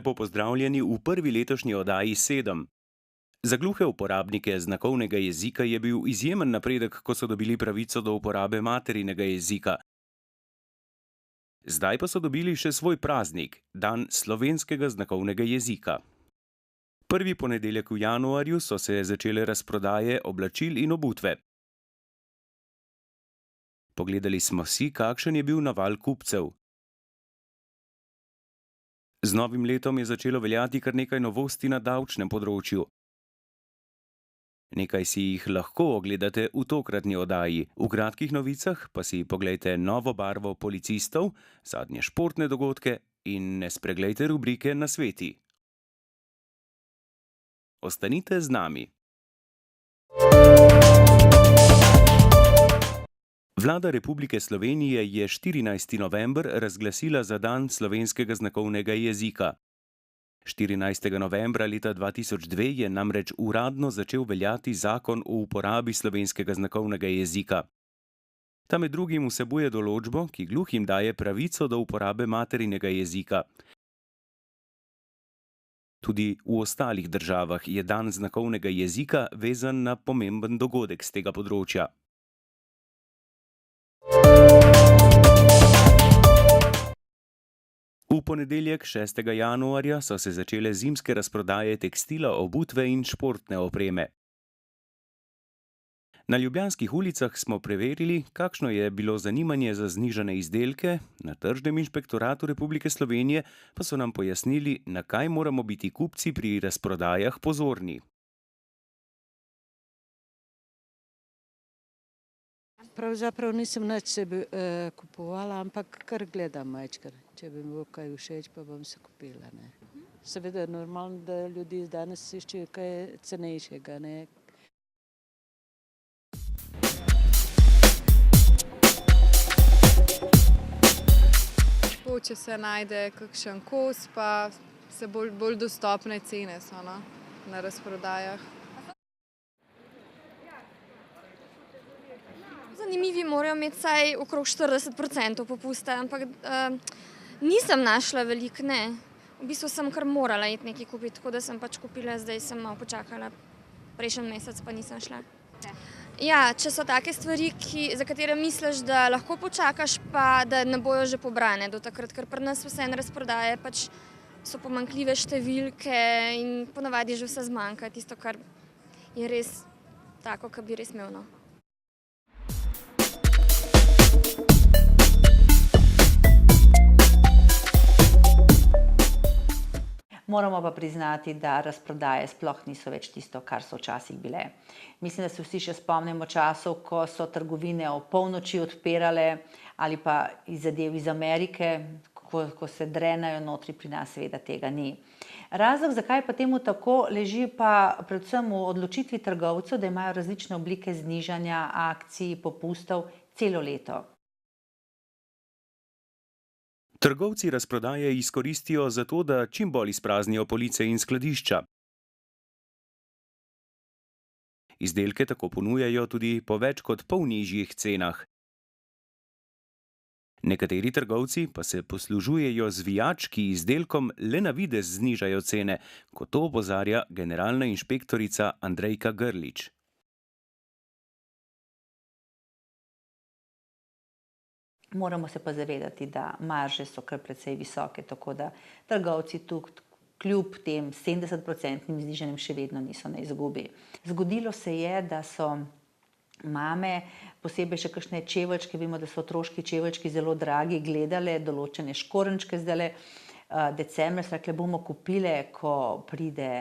lepo pozdravljeni v prvi letošnji oddaji 7. Za gluhe uporabnike znakovnega jezika je bil izjemen napredek, ko so dobili pravico do uporabe materinega jezika. Zdaj pa so dobili še svoj praznik, dan slovenskega znakovnega jezika. Prvi ponedeljek v januarju so se začele razprodaje oblačil in obutve. Pogledali smo si, kakšen je bil naval kupcev. Z novim letom je začelo veljati kar nekaj novosti na davčnem področju. Nekaj si jih lahko ogledate v tokratni oddaji. V kratkih novicah pa si poglejte novo barvo policistov, zadnje športne dogodke in ne spreglejte rubrike Nasveti. Ostanite z nami. Vlada Republike Slovenije je 14. november razglasila za dan slovenskega znakovnega jezika. 14. novembra leta 2002 je namreč uradno začel veljati Zakon o uporabi slovenskega znakovnega jezika. Ta med drugim vsebuje določbo, ki gluhim daje pravico do uporabe materinega jezika. Tudi v ostalih državah je dan znakovnega jezika vezan na pomemben dogodek z tega področja. V ponedeljek 6. januarja so se začele zimske razprodaje tekstila, obutve in športne opreme. Na ljubljanskih ulicah smo preverili, kakšno je bilo zanimanje za znižane izdelke, na Tržnem inšpektoratu Republike Slovenije pa so nam pojasnili, na kaj moramo biti kupci pri razprodajah pozorni. Pravzaprav nisem nič kupovala, ampak kar gledam majčkar. Če bi mi bilo kaj všeč, pa bom se kupila. Ne. Seveda je normalno, da ljudi danes iščejo kaj cenejšega. Ne. Če se najde kakšen kos, pa se bolj dostopne cene so na razprodajah. Zanimivi morajo imeti vsaj okrog 40% popusta, ampak nisem našla veliko, ne. V bistvu sem kar morala iti nekaj kupiti, tako da sem pač kupila, zdaj sem malo počakala. Prejšnji mesec pa nisem šla. Ja, če so take stvari, za katere misliš, da lahko počakaš, pa da ne bojo že pobrane do takrat, ker pri nas vseeno razprodaje pač so pomanjkljive številke in ponavadi že vse zmanjka, tisto, kar je res tako, kar bi res imel, no. Moramo pa priznati, da razprodaje sploh niso več tisto, kar so včasih bile. Mislim, da se vsi še spomnimo časov, ko so trgovine ob polnoči odpirale ali pa zadev iz Amerike, ko se drenajo notri, pri nas seveda tega ni. Razlog, zakaj pa temu tako, leži pa predvsem v odločitvi trgovcev, da imajo različne oblike znižanja, akcij, popustov celo leto. Trgovci razprodaje izkoristijo zato, da čim bolj izpraznijo police in skladišča. Izdelke tako ponujajo tudi po več kot pol nižjih cenah. Nekateri trgovci pa se poslužujejo zvijač, ki izdelkom le na videz znižajo cene, kot to opozarja generalna inšpektorica Andrejka Grlič. Moramo se pa zavedati, da marže so kar precej visoke, tako da trgovci tukaj kljub tem 70% znižanjem še vedno niso na izgubi. Zgodilo se je, da so mame, posebej še kakšne čeveljčke, vemo, da so otroški čeveljčki zelo dragi, gledale določene škorenjčke zdajle. Decembra so rekle, bomo kupile, ko pride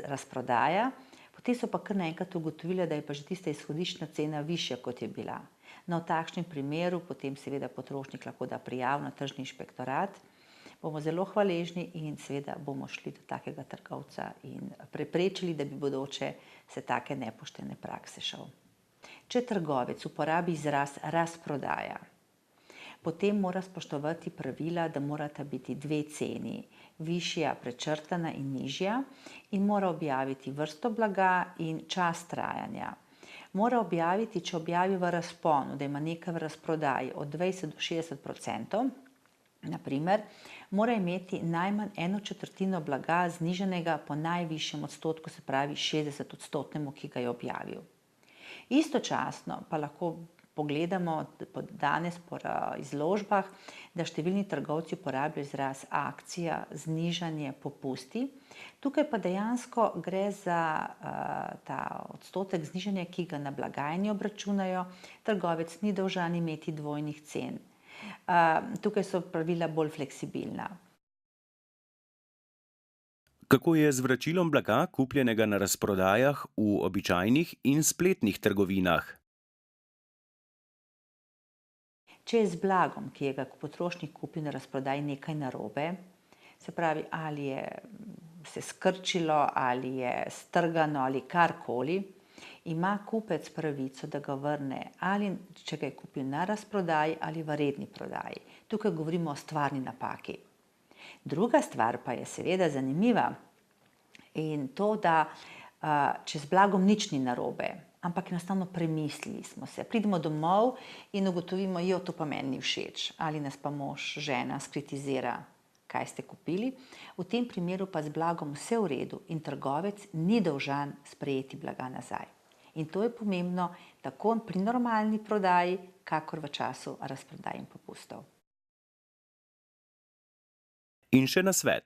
razprodaja. Potem so pa kar naenkrat ugotovile, da je pa že tista izhodiščna cena višja, kot je bila. No, v takšnem primeru potem seveda potrošnik lahko da prijav na Tržni inšpektorat. Bomo zelo hvaležni in seveda bomo šli do takega trgovca in preprečili, da bi bodoče se take nepoštene prakse šel. Če trgovec uporabi izraz razprodaja, potem mora spoštovati pravila, da morata biti dve ceni, višja prečrtana in nižja, in mora objaviti vrsto blaga in čas trajanja. Mora objaviti, če objavi v razponu, da ima nekaj v razprodaji od 20 do 60%, Naprimer, mora imeti najmanj 1/4 blaga znižanega po najvišjem odstotku, se pravi 60-odstotnemu, ki ga je objavil. Istočasno pa lahko pogledamo danes po izložbah, da številni trgovci uporabljajo izraz akcija, znižanje, popusti. Tukaj pa dejansko gre za ta odstotek znižanja, ki ga na blagajni obračunajo. Trgovec ni dolžan imeti dvojnih cen. Tukaj so pravila bolj fleksibilna. Kako je z vračilom blaga, kupljenega na razprodajah v običajnih in spletnih trgovinah? Če je z blagom, ki je ga potrošnik kupil na razprodaji, nekaj narobe, se pravi, ali je se skrčilo, ali je strgano, ali karkoli, ima kupec pravico, da ga vrne, ali če ga je kupil na razprodaji ali v redni prodaji. Tukaj govorimo o stvarni napaki. Druga stvar pa je seveda zanimiva in to, da če z blagom nič ni narobe, ampak enostavno premislili smo se. Pridemo domov in ugotovimo, to pa meni ni všeč. Ali nas pa mož, žena skritizira, kaj ste kupili. V tem primeru pa z blagom vse v redu in trgovec ni dolžan sprejeti blaga nazaj. In to je pomembno tako pri normalni prodaji, kakor v času razprodaj in popustov. In še nasvet.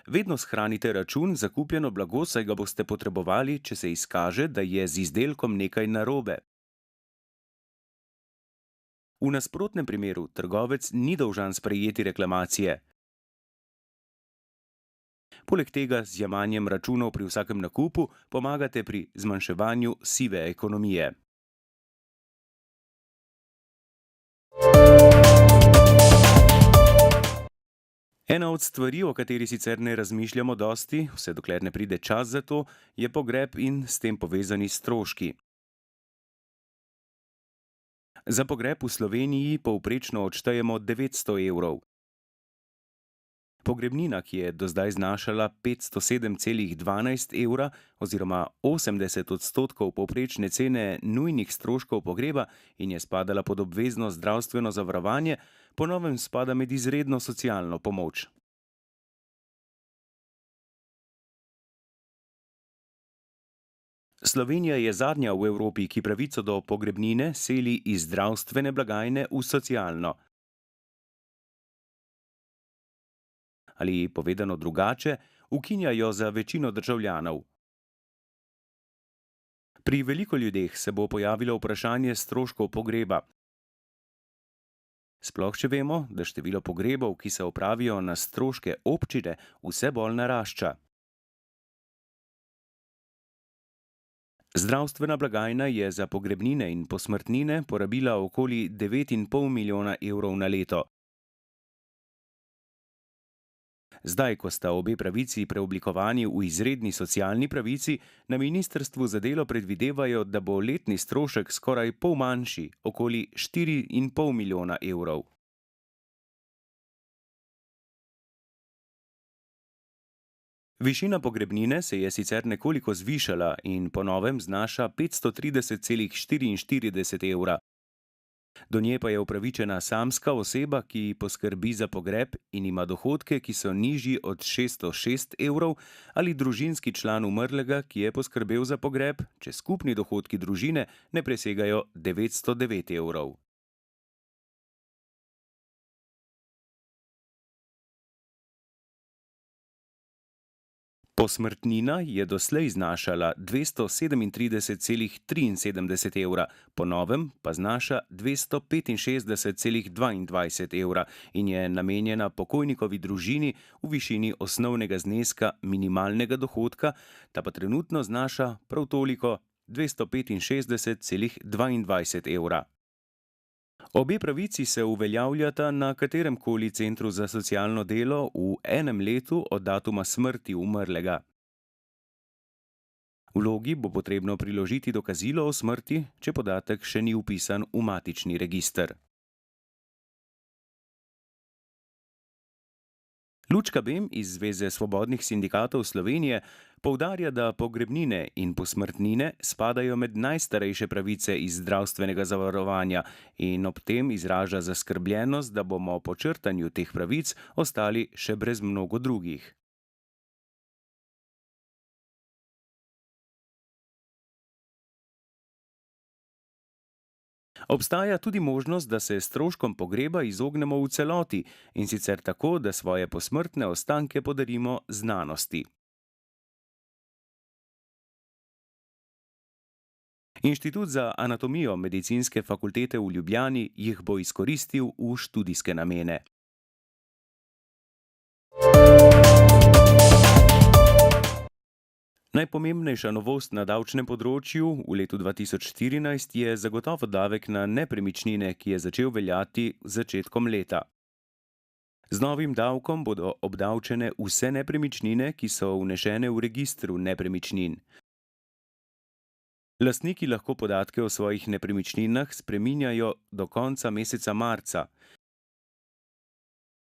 Vedno shranite račun za kupljeno blago, saj ga boste potrebovali, če se izkaže, da je z izdelkom nekaj narobe. V nasprotnem primeru trgovec ni dolžan sprejeti reklamacije. Poleg tega z jemanjem računov pri vsakem nakupu pomagate pri zmanjševanju sive ekonomije. Ena od stvari, o kateri sicer ne razmišljamo dosti, vse dokler ne pride čas za to, je pogreb in s tem povezani stroški. Za pogreb v Sloveniji povprečno odštejemo 900 evrov. Pogrebnina, ki je do zdaj znašala 507,12 evra oziroma 80% povprečne cene nujnih stroškov pogreba in je spadala pod obvezno zdravstveno zavarovanje, po novem spada med izredno socialno pomoč. Slovenija je zadnja v Evropi, ki pravico do pogrebnine seli iz zdravstvene blagajne v socialno. Ali povedano drugače, ukinjajo za večino državljanov. Pri veliko ljudeh se bo pojavilo vprašanje stroškov pogreba. Sploh če vemo, da število pogrebov, ki se opravijo na stroške občine, vse bolj narašča. Zdravstvena blagajna je za pogrebnine in posmrtnine porabila okoli 9,5 milijona evrov na leto. Zdaj, ko sta obe pravici preoblikovani v izredni socialni pravici, na ministrstvu za delo predvidevajo, da bo letni strošek skoraj pol manjši, okoli 4,5 milijona evrov. Višina pogrebnine se je sicer nekoliko zvišala in po novem znaša 530,44 evra. Do nje pa je upravičena samska oseba, ki poskrbi za pogreb in ima dohodke, ki so nižji od 606 evrov, ali družinski član umrlega, ki je poskrbel za pogreb, če skupni dohodki družine ne presegajo 909 evrov. Posmrtnina je doslej znašala 237,73 evra, po novem pa znaša 265,22 evra in je namenjena pokojnikovi družini v višini osnovnega zneska minimalnega dohodka, ta pa trenutno znaša prav toliko 265,22 evra. Obe pravici se uveljavljata na kateremkoli centru za socialno delo v enem letu od datuma smrti umrlega. Vlogi bo potrebno priložiti dokazilo o smrti, če podatek še ni vpisan v matični register. Lučka Bem iz Zveze svobodnih sindikatov Slovenije Poudarja, da pogrebnine in posmrtnine spadajo med najstarejše pravice iz zdravstvenega zavarovanja in ob tem izraža zaskrbljenost, da bomo po črtanju teh pravic ostali še brez mnogo drugih. Obstaja tudi možnost, da se stroškom pogreba izognemo v celoti, in sicer tako, da svoje posmrtne ostanke podarimo znanosti. Inštitut za anatomijo Medicinske fakultete v Ljubljani jih bo izkoristil v študijske namene. Najpomembnejša novost na davčnem področju v letu 2014 je zagotovo davek na nepremičnine, ki je začel veljati z začetkom leta. Z novim davkom bodo obdavčene vse nepremičnine, ki so vnešene v registru nepremičnin. Lastniki lahko podatke o svojih nepremičninah spreminjajo do konca meseca marca.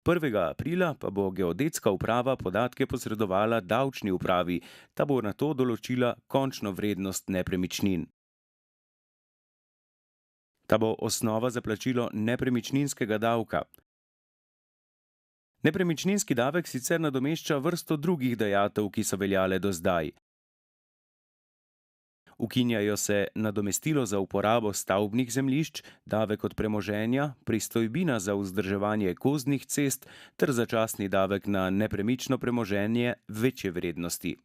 1. aprila pa bo geodetska uprava podatke posredovala davčni upravi, ta bo nato določila končno vrednost nepremičnin. Ta bo osnova za plačilo nepremičninskega davka. Nepremičninski davek sicer nadomešča vrsto drugih dajatev, ki so veljale do zdaj. Ukinjajo se nadomestilo za uporabo stavbnih zemljišč, davek od premoženja, pristojbina za vzdrževanje gozdnih cest ter začasni davek na nepremično premoženje večje vrednosti.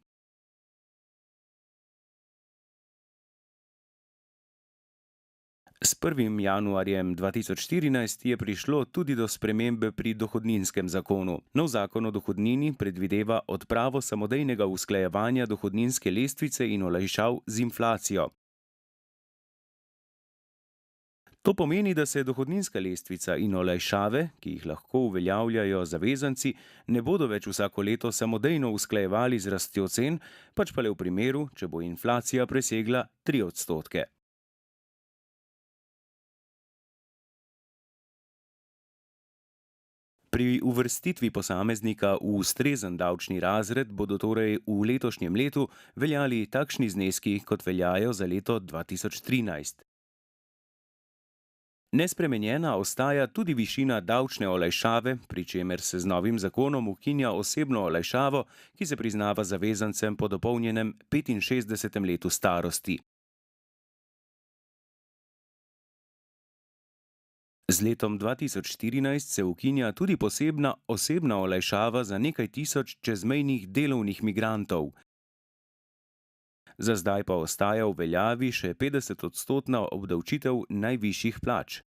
S 1. januarjem 2014 je prišlo tudi do spremembe pri dohodninskem zakonu. Nov zakon o dohodnini predvideva odpravo samodejnega usklajevanja dohodninske lestvice in olajšav z inflacijo. To pomeni, da se dohodninska lestvica in olajšave, ki jih lahko uveljavljajo zavezanci, ne bodo več vsako leto samodejno usklajevali z rastjo cen, pač pa le v primeru, če bo inflacija presegla 3%. Pri uvrstitvi posameznika v ustrezen davčni razred bodo torej v letošnjem letu veljali takšni zneski, kot veljajo za leto 2013. Nespremenjena ostaja tudi višina davčne olajšave, pri čemer se z novim zakonom ukinja osebno olajšavo, ki se priznava zavezancem po dopolnjenem 65. letu starosti. Z letom 2014 se ukinja tudi posebna osebna olajšava za nekaj tisoč čezmejnih delovnih migrantov. Za zdaj pa ostaja v veljavi še 50% obdavčitev najvišjih plač.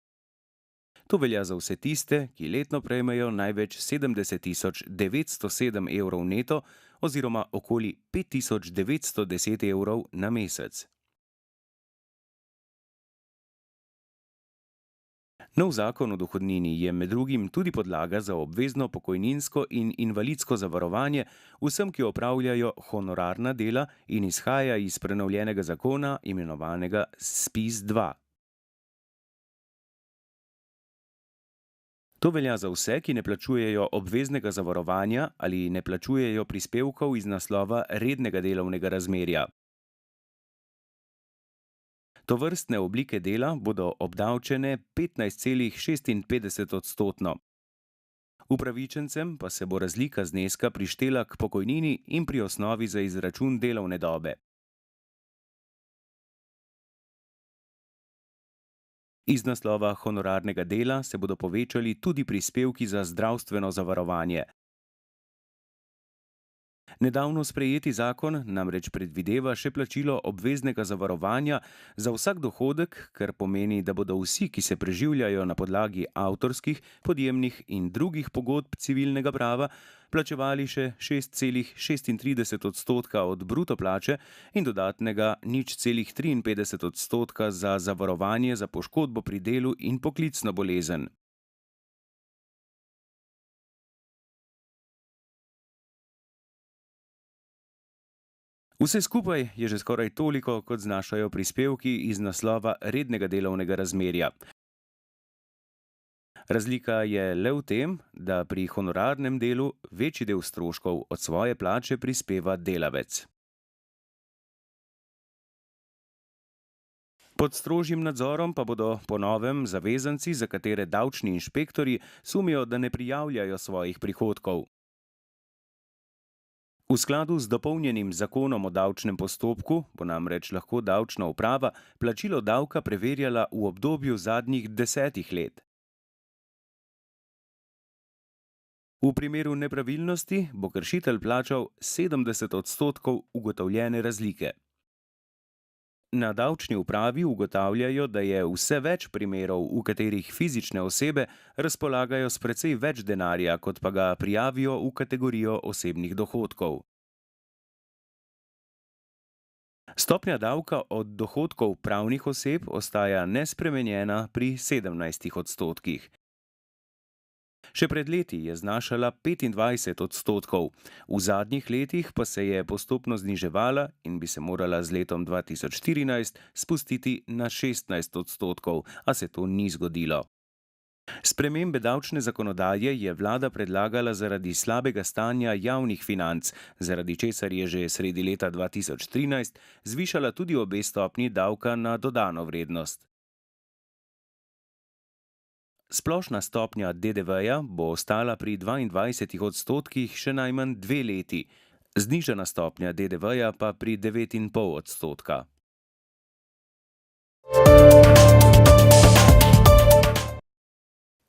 To velja za vse tiste, ki letno prejmejo največ 70.907 evrov neto oziroma okoli 5.910 evrov na mesec. Nov zakon o dohodnini je med drugim tudi podlaga za obvezno pokojninsko in invalidsko zavarovanje vsem, ki opravljajo honorarna dela in izhaja iz prenovljenega zakona imenovanega ZPIZ-2. To velja za vse, ki ne plačujejo obveznega zavarovanja ali ne plačujejo prispevkov iz naslova rednega delovnega razmerja. Tovrstne oblike dela bodo obdavčene 15,56%. Upravičencem pa se bo razlika zneska prištela k pokojnini in pri osnovi za izračun delovne dobe. Iz naslova honorarnega dela se bodo povečali tudi prispevki za zdravstveno zavarovanje. Nedavno sprejeti zakon namreč predvideva še plačilo obveznega zavarovanja za vsak dohodek, kar pomeni, da bodo vsi, ki se preživljajo na podlagi avtorskih, podjemnih in drugih pogodb civilnega prava, plačevali še 6,36% od bruto plače in dodatnega 0,53% za zavarovanje za poškodbo pri delu in poklicno bolezen. Vse skupaj je že skoraj toliko, kot znašajo prispevki iz naslova rednega delovnega razmerja. Razlika je le v tem, da pri honorarnem delu večji del stroškov od svoje plače prispeva delavec. Pod strožjim nadzorom pa bodo po novem zavezanci, za katere davčni inšpektorji sumijo, da ne prijavljajo svojih prihodkov. V skladu z dopolnjenim zakonom o davčnem postopku bo namreč lahko davčna uprava plačilo davka preverjala v obdobju zadnjih 10 let. V primeru nepravilnosti bo kršitelj plačal 70% ugotovljene razlike. Na davčni upravi ugotavljajo, da je vse več primerov, v katerih fizične osebe razpolagajo s precej več denarja, kot pa ga prijavijo v kategorijo osebnih dohodkov. Stopnja davka od dohodkov pravnih oseb ostaja nespremenjena pri 17%. Še pred leti je znašala 25%, v zadnjih letih pa se je postopno zniževala in bi se morala z letom 2014 spustiti na 16%, a se to ni zgodilo. Spremembe davčne zakonodaje je vlada predlagala zaradi slabega stanja javnih financ, zaradi česar je že sredi leta 2013 zvišala tudi obe stopnji davka na dodano vrednost. Splošna stopnja DDV-ja bo ostala pri 22% še najmanj 2 leti, znižana stopnja DDV-ja pa pri 9,5%.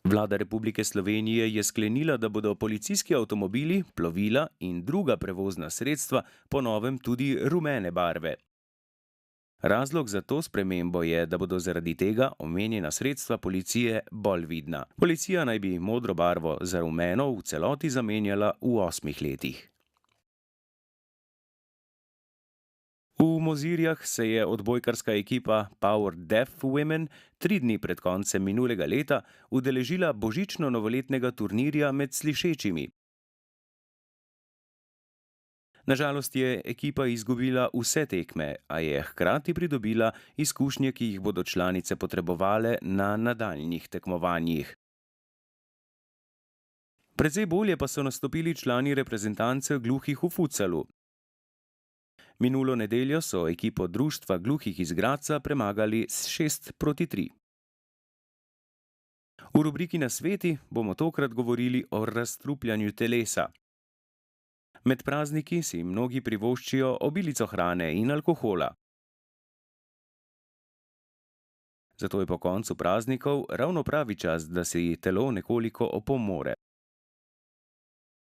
Vlada Republike Slovenije je sklenila, da bodo policijski avtomobili, plovila in druga prevozna sredstva po novem tudi rumene barve. Razlog za to spremembo je, da bodo zaradi tega omenjena sredstva policije bolj vidna. Policija naj bi modro barvo za rumeno v celoti zamenjala v 8 letih. V Mozirjah se je odbojkarska ekipa Power Deaf Women 3 dni pred koncem minulega leta udeležila božično-novoletnega turnirja med slišečimi. Na žalost je ekipa izgubila vse tekme, a je hkrati pridobila izkušnje, ki jih bodo članice potrebovale na nadaljnjih tekmovanjih. Precej bolje pa so nastopili člani reprezentance gluhih v futsalu. Minulo nedeljo so ekipo Društva gluhih iz Gradca premagali s 6-3. V rubriki Nasveti bomo tokrat govorili o razstrupljanju telesa. Med prazniki si mnogi privoščijo obilico hrane in alkohola. Zato je po koncu praznikov ravno pravi čas, da si telo nekoliko opomore.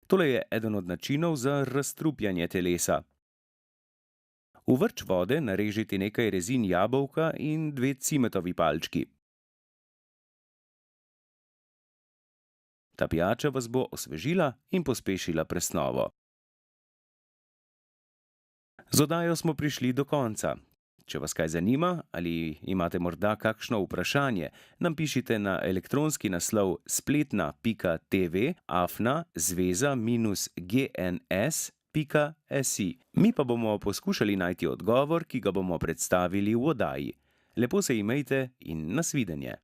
Tole je eden od načinov za razstrupljanje telesa. V vrč vode narežite nekaj rezin jabolka in 2 cimetovi palčki. Ta pijača vas bo osvežila in pospešila presnovo. Z oddajo smo prišli do konca. Če vas kaj zanima ali imate morda kakšno vprašanje, nam pišite na elektronski naslov spletna.zveza-gns.si. Mi pa bomo poskušali najti odgovor, ki ga bomo predstavili v oddaji. Lepo se imejte in nasvidenje.